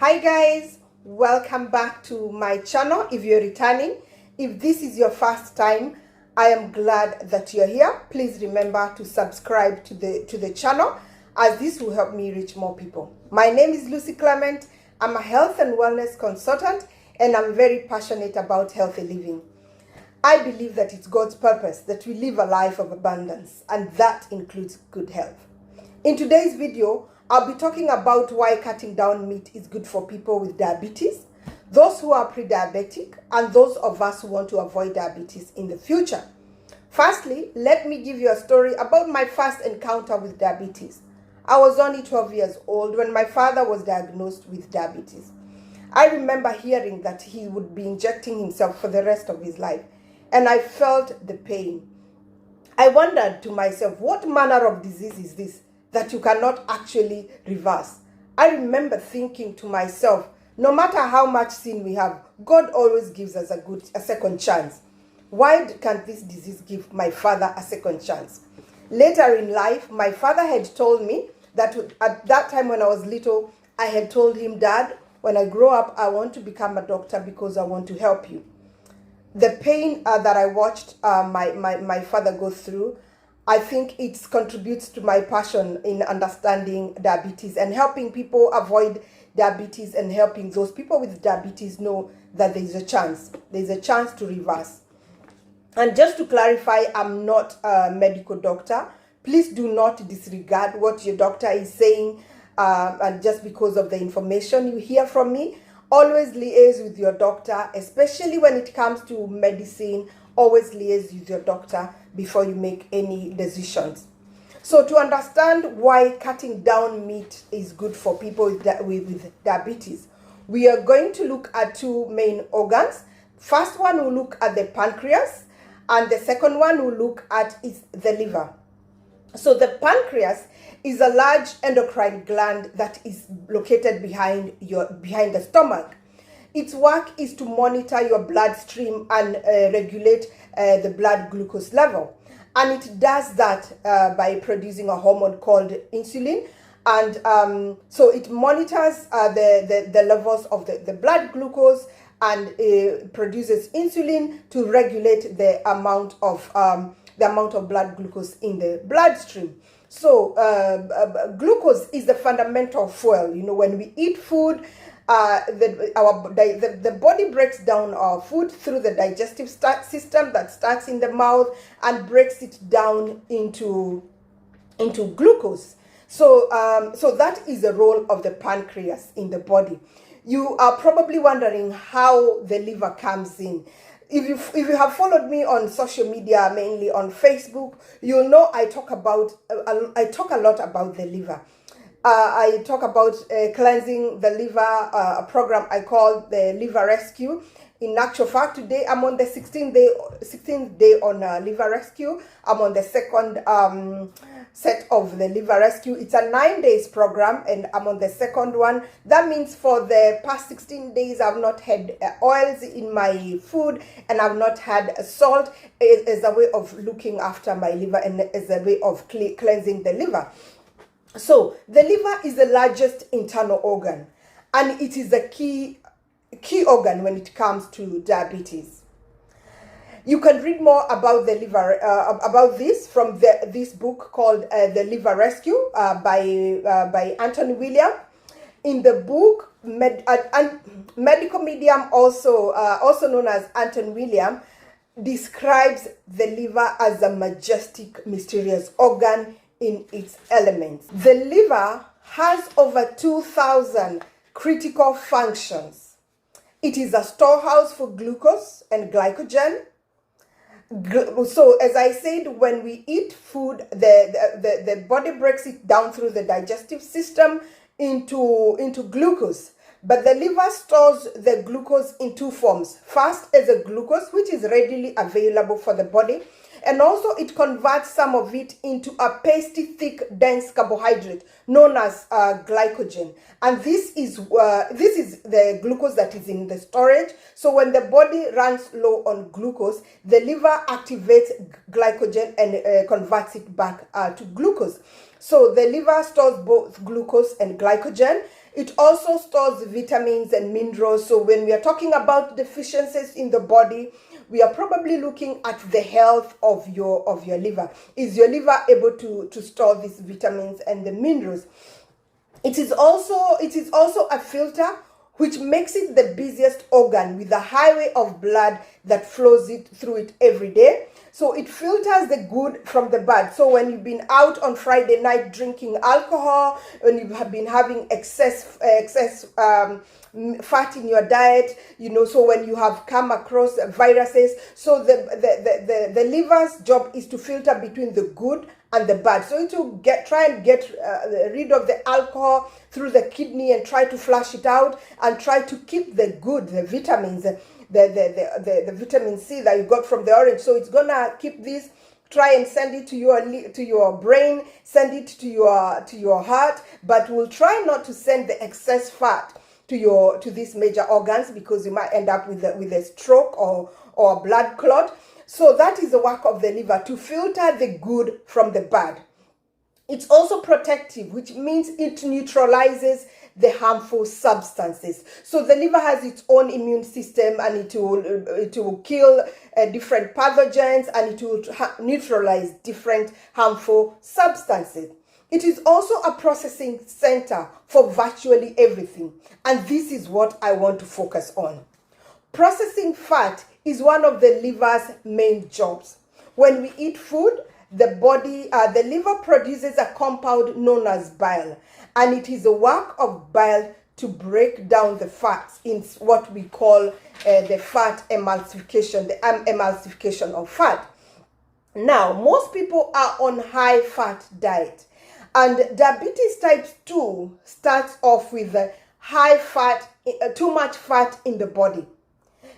Hi guys, welcome back to my channel. If you're returning, if this is your first time, I am glad that you're here. Please remember to subscribe to the channel, as this will help me reach more people. My name is Lucy Clement. I'm a health and wellness consultant, and I'm very passionate about healthy living. I believe that it's God's purpose that we live a life of abundance, and that includes good health. In today's video, I'll be talking about why cutting down meat is good for people with diabetes, those who are pre-diabetic, and those of us who want to avoid diabetes in the future. Firstly, let me give you a story about my first encounter with diabetes. I was only 12 years old when my father was diagnosed with diabetes. I remember hearing that he would be injecting himself for the rest of his life, and I felt the pain. I wondered to myself, what manner of disease is this that you cannot actually reverse? I remember thinking to myself, no matter how much sin we have, God always gives us a second chance. Why can't this disease give my father a second chance? Later in life, my father had told me that at that time when I was little, I had told him, Dad, when I grow up, I want to become a doctor because I want to help you. The pain that I watched my father go through, I think it contributes to my passion in understanding diabetes and helping people avoid diabetes, and helping those people with diabetes know that there is a chance. There is a chance to reverse. And just to clarify, I'm not a medical doctor. Please do not disregard what your doctor is saying, and just because of the information you hear from me. Always liaise with your doctor, especially when it comes to medicine. Always liaise with your doctor before you make any decisions. So to understand why cutting down meat is good for people with diabetes, we are going to look at two main organs. First one, we'll look at the pancreas, and the second one we'll look at is the liver. So the pancreas is a large endocrine gland that is located behind the stomach. Its work is to monitor your bloodstream and regulate the blood glucose level. And it does that by producing a hormone called insulin. And so it monitors the levels of the blood glucose, and produces insulin to regulate the amount of blood glucose in the bloodstream. So glucose is the fundamental fuel. You know, when we eat food, the body breaks down our food through the digestive system that starts in the mouth and breaks it down into glucose. So that is the role of the pancreas in the body. You are probably wondering how the liver comes in. If you have followed me on social media, mainly on Facebook, you'll know I talk a lot about the liver. I talk about cleansing the liver, a program I call the Liver Rescue. In actual fact, today I'm on the 16th day on Liver Rescue. I'm on the second set of the Liver Rescue. It's a 9 days program, and I'm on the second one. That means for the past 16 days, I've not had oils in my food, and I've not had salt, as a way of looking after my liver and as a way of cleansing the liver. So the liver is the largest internal organ, and it is a key organ when it comes to diabetes. You can read more about the liver, about this from this book called The Liver Rescue by Anthony William. In the book, medical medium, also known as Anthony William, describes the liver as a majestic, mysterious organ in its elements. The liver has over 2,000 critical functions. It is a storehouse for glucose and glycogen. So as I said, when we eat food, the body breaks it down through the digestive system into glucose. But the liver stores the glucose in two forms. First, as a glucose, which is readily available for the body, and also it converts some of it into a pasty, thick, dense carbohydrate known as glycogen. And this is the glucose that is in the storage. So when the body runs low on glucose, the liver activates glycogen and converts it back to glucose. So the liver stores both glucose and glycogen. It also stores vitamins and minerals. So when we are talking about deficiencies in the body, we are probably looking at the health of your liver. Is your liver able to store these vitamins and the minerals? It is also a filter, which makes it the busiest organ with a highway of blood that flows through it every day. So it filters the good from the bad. So when you've been out on Friday night drinking alcohol, when you have been having excess fat in your diet, so when you have come across viruses, so the liver's job is to filter between the good and the bad. So it will try and get rid of the alcohol through the kidney and try to flush it out, and try to keep the good, the vitamins, the vitamin C that you got from the orange. So it's gonna keep this, try and send it to your brain, send it to your heart, but we'll try not to send the excess fat to these major organs, because you might end up with a stroke or a blood clot. So that is the work of the liver, to filter the good from the bad. It's also protective, which means it neutralizes the harmful substances. So the liver has its own immune system, and it will kill different pathogens, and it will neutralize different harmful substances. It is also a processing center for virtually everything, and this is what I want to focus on. Processing fat is one of the liver's main jobs. When we eat food, the liver produces a compound known as bile, and it is the work of bile to break down the fats in what we call the fat emulsification, the emulsification of fat. Now, most people are on high fat diet, and diabetes type 2 starts off with high fat, too much fat in the body.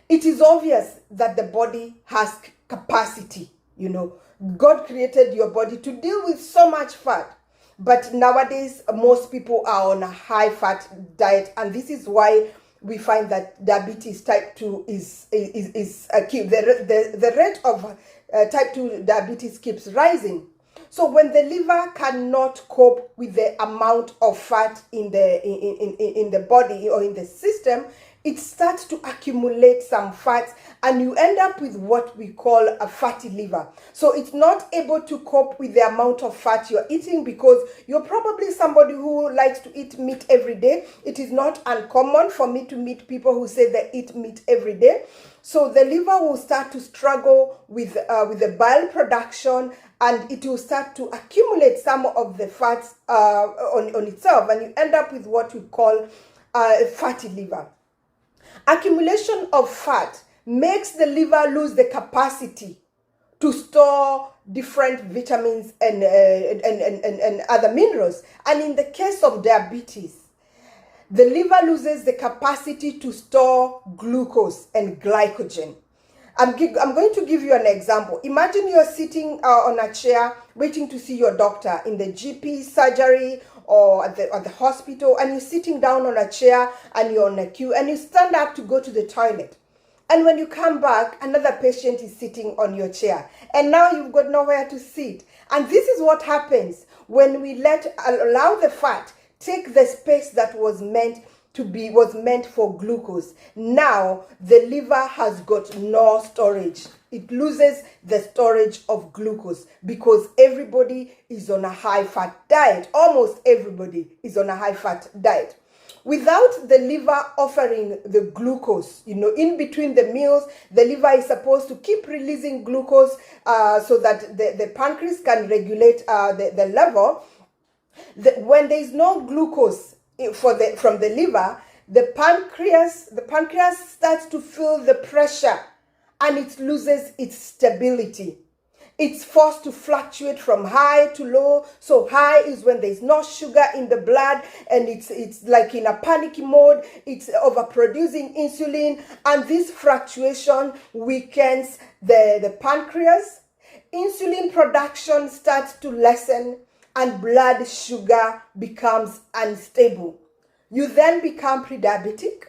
It is obvious that the body has capacity. God created your body to deal with so much fat. But nowadays, most people are on a high fat diet, and this is why we find that diabetes type 2 is the rate of type 2 diabetes keeps rising. So when the liver cannot cope with the amount of fat in the body or in the system, it starts to accumulate some fats, and you end up with what we call a fatty liver. So it's not able to cope with the amount of fat you're eating, because you're probably somebody who likes to eat meat every day. It is not uncommon for me to meet people who say they eat meat every day. So the liver will start to struggle with the bile production, and it will start to accumulate some of the fats on itself, and you end up with what we call fatty liver. Accumulation of fat makes the liver lose the capacity to store different vitamins and other minerals. And in the case of diabetes, the liver loses the capacity to store glucose and glycogen. I'm going to give you an example. Imagine you're sitting on a chair waiting to see your doctor in the GP surgery or at the hospital, and you're sitting down on a chair and you're on a queue, and you stand up to go to the toilet. And when you come back, another patient is sitting on your chair, and now you've got nowhere to sit. And this is what happens when we allow the fat take the space that was meant for glucose. Now the liver has got no storage. It loses the storage of glucose, because everybody is on a high fat diet. Almost everybody is on a high fat diet. Without the liver offering the glucose, in between the meals, the liver is supposed to keep releasing glucose so that the pancreas can regulate the level. When there is no glucose from the liver, the pancreas starts to feel the pressure, and it loses its stability. It's forced to fluctuate from high to low. So high is when there's no sugar in the blood, and it's like in a panic mode. It's overproducing insulin, and this fluctuation weakens the pancreas. Insulin production starts to lessen, and blood sugar becomes unstable. You then become pre-diabetic,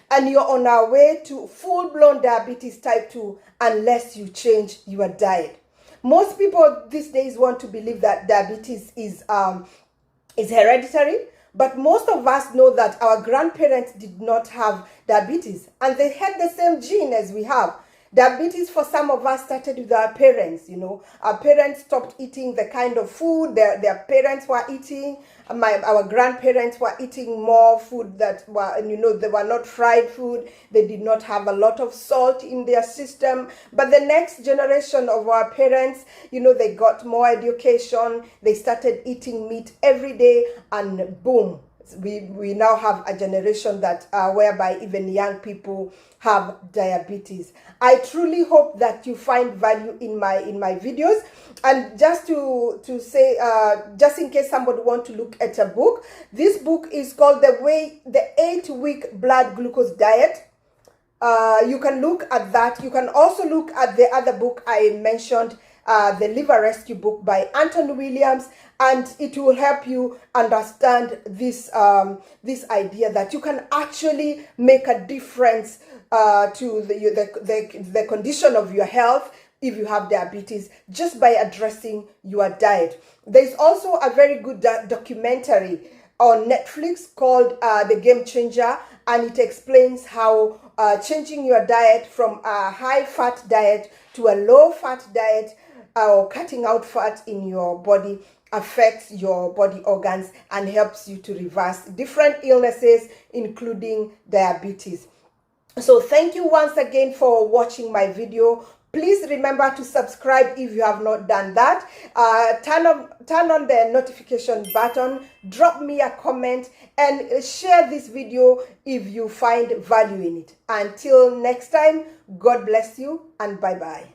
and you're on our way to full-blown diabetes type 2 unless you change your diet. Most people these days want to believe that diabetes is hereditary, But most of us know that our grandparents did not have diabetes, and they had the same gene as we have. Diabetes for some of us started with our parents. Our parents stopped eating the kind of food their parents were eating. Our grandparents were eating more food that were, they were not fried food. They did not have a lot of salt in their system. But the next generation of our parents, they got more education. They started eating meat every day, and boom, we now have a generation that whereby even young people have diabetes. I truly hope that you find value in my videos. And just to say, just in case somebody want to look at a book, this book is called the 8-week blood glucose diet. You can look at that. You can also look at the other book I mentioned, the Liver Rescue book by Anthony Williams, and it will help you understand this this idea that you can actually make a difference to the condition of your health if you have diabetes, just by addressing your diet. There's also a very good documentary on Netflix called The Game Changer, and it explains how changing your diet from a high-fat diet to a low-fat diet, or cutting out fat in your body, affects your body organs and helps you to reverse different illnesses, including diabetes. So thank you once again for watching my video. Please remember to subscribe if you have not done that. Turn on the notification button, drop me a comment, and share this video if you find value in it. Until next time, God bless you and bye-bye.